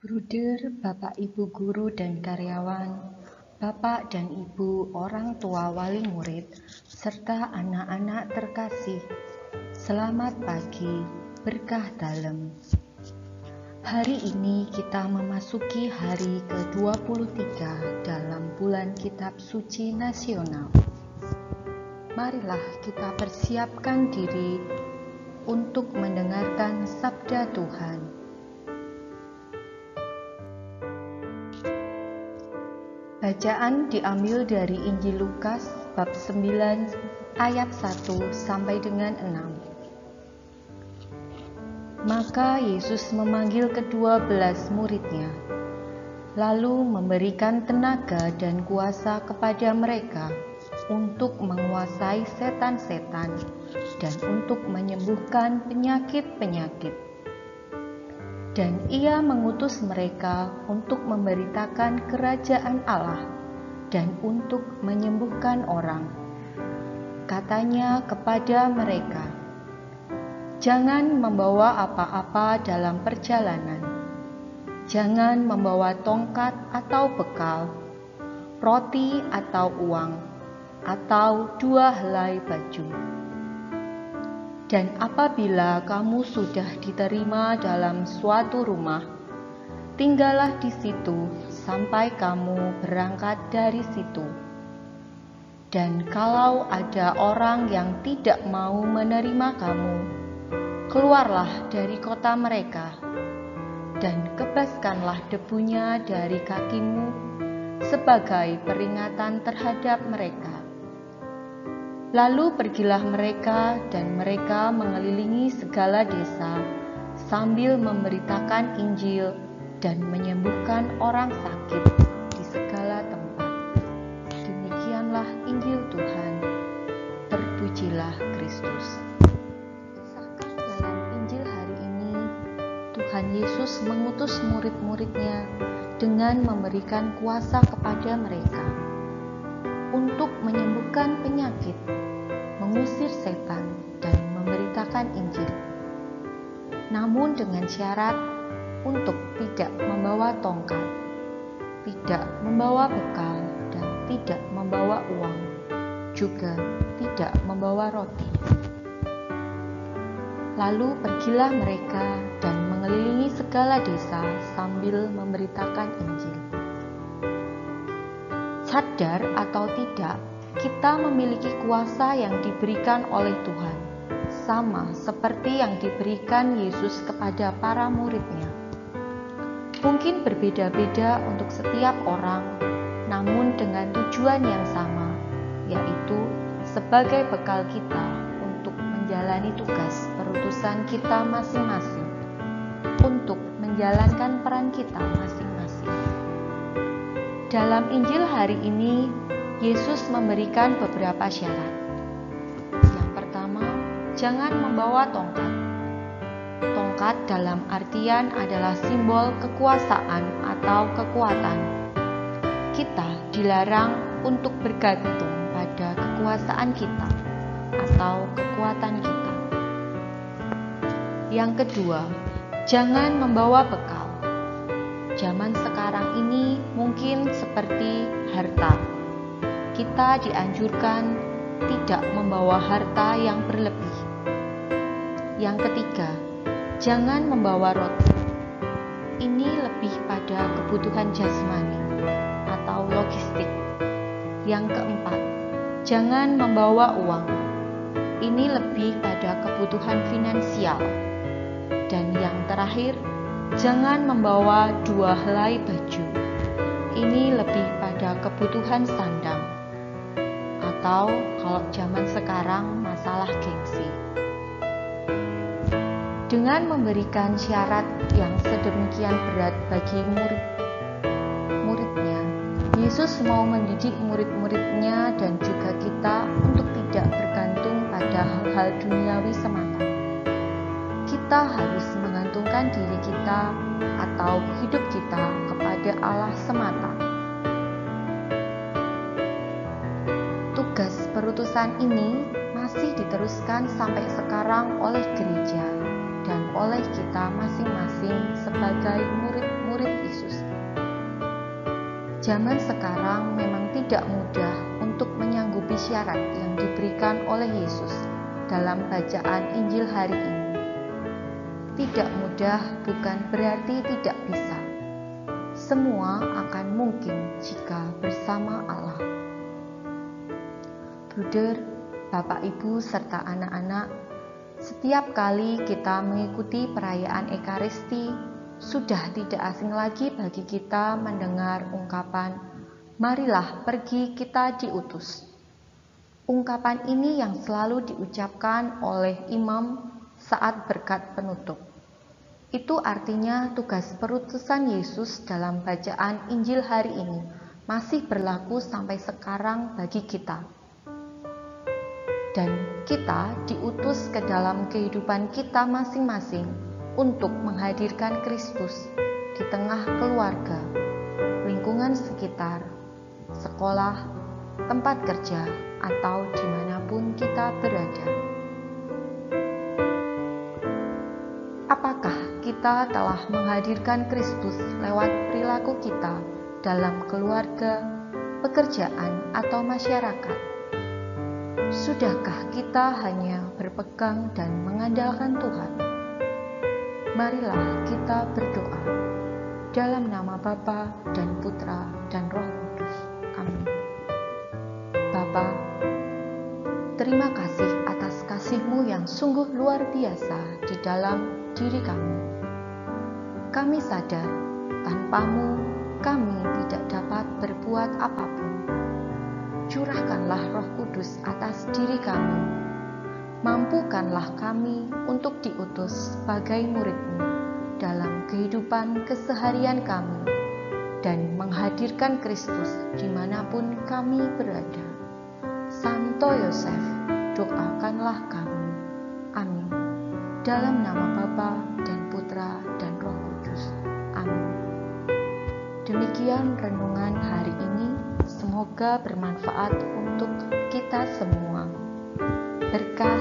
Bruder, Bapak Ibu guru dan karyawan, Bapak dan Ibu orang tua wali murid, serta anak-anak terkasih, selamat pagi, berkah dalem. Hari ini kita memasuki hari ke-23 dalam bulan Kitab Suci Nasional. Marilah kita persiapkan diri untuk mendengarkan sabda Tuhan. Bacaan diambil dari Injil Lukas bab 9 ayat 1 sampai dengan 6. Maka Yesus memanggil ke-12 muridnya, lalu memberikan tenaga dan kuasa kepada mereka untuk menguasai setan-setan dan untuk menyembuhkan penyakit-penyakit. Dan ia mengutus mereka untuk memberitakan kerajaan Allah dan untuk menyembuhkan orang. Katanya kepada mereka, "Jangan membawa apa-apa dalam perjalanan. Jangan membawa tongkat atau bekal, roti atau uang, atau 2 helai baju. Dan apabila kamu sudah diterima dalam suatu rumah, tinggallah di situ sampai kamu berangkat dari situ. Dan kalau ada orang yang tidak mau menerima kamu, keluarlah dari kota mereka, dan kebaskanlah debunya dari kakimu sebagai peringatan terhadap mereka." Lalu pergilah mereka, dan mereka mengelilingi segala desa sambil memberitakan Injil dan menyembuhkan orang sakit di segala tempat. Demikianlah Injil Tuhan. Terpujilah Kristus. Kisahkan dalam Injil hari ini, Tuhan Yesus mengutus murid-muridnya dengan memberikan kuasa kepada mereka untuk menyembuhkan penyakit, mengusir setan, dan memberitakan Injil. Namun dengan syarat untuk tidak membawa tongkat, tidak membawa bekal, dan tidak membawa uang, juga tidak membawa roti. Lalu pergilah mereka dan mengelilingi segala desa sambil memberitakan Injil. Sadar atau tidak, kita memiliki kuasa yang diberikan oleh Tuhan, sama seperti yang diberikan Yesus kepada para muridnya. Mungkin berbeda-beda untuk setiap orang, namun dengan tujuan yang sama, yaitu sebagai bekal kita untuk menjalani tugas perutusan kita masing-masing, untuk menjalankan peran kita masing-masing. Dalam Injil hari ini, Yesus memberikan beberapa syarat. Yang pertama, jangan membawa tongkat. Tongkat dalam artian adalah simbol kekuasaan atau kekuatan. Kita dilarang untuk bergantung pada kekuasaan kita atau kekuatan kita. Yang kedua, jangan membawa bekal. Zaman sekarang ini mungkin seperti harta. Kita dianjurkan tidak membawa harta yang berlebih. Yang ketiga, jangan membawa roti. Ini lebih pada kebutuhan jasmani atau logistik. Yang keempat, jangan membawa uang. Ini lebih pada kebutuhan finansial. Dan yang terakhir, jangan membawa 2 helai baju. Ini lebih pada kebutuhan sandang. Atau kalau zaman sekarang masalah gengsi. Dengan memberikan syarat yang sedemikian berat bagi murid-muridnya, Yesus mau mendidik murid-muridnya dan juga kita untuk tidak bergantung pada hal-hal duniawi semata. Kita harus menggantungkan diri kita atau hidup kita kepada Allah semata. Tugas perutusan ini masih diteruskan sampai sekarang oleh gereja dan oleh kita masing-masing sebagai murid-murid Zaman sekarang memang tidak mudah untuk menyanggupi syarat yang diberikan oleh Yesus dalam bacaan Injil hari ini. Tidak mudah bukan berarti tidak bisa. Semua akan mungkin jika bersama Allah. Bruder, Bapak, Ibu, serta anak-anak, setiap kali kita mengikuti perayaan Ekaristi, sudah tidak asing lagi bagi kita mendengar ungkapan, "Marilah pergi, kita diutus." Ungkapan ini yang selalu diucapkan oleh imam saat berkat penutup. Itu artinya tugas perutusan Yesus dalam bacaan Injil hari ini masih berlaku sampai sekarang bagi kita. Dan kita diutus ke dalam kehidupan kita masing-masing untuk menghadirkan Kristus di tengah keluarga, lingkungan sekitar, sekolah, tempat kerja, atau dimanapun kita berada. Apakah kita telah menghadirkan Kristus lewat perilaku kita dalam keluarga, pekerjaan, atau masyarakat? Sudahkah kita hanya berpegang dan mengandalkan Tuhan? Marilah kita berdoa dalam nama Bapa dan Putra dan Roh Kudus. Amin. Bapa, terima kasih atas kasih-Mu yang sungguh luar biasa di dalam diri kami. Kami sadar tanpa-Mu kami tidak dapat berbuat apapun. Curahkanlah Roh Kudus atas diri kami. Mampukanlah kami untuk diutus sebagai murid-Mu dalam kehidupan keseharian kami dan menghadirkan Kristus dimanapun kami berada. Santo Yosef, doakanlah kami. Amin. Dalam nama Bapa dan Putra dan Roh Kudus. Amin. Demikian renungan hari ini. Semoga bermanfaat untuk kita semua. Berkah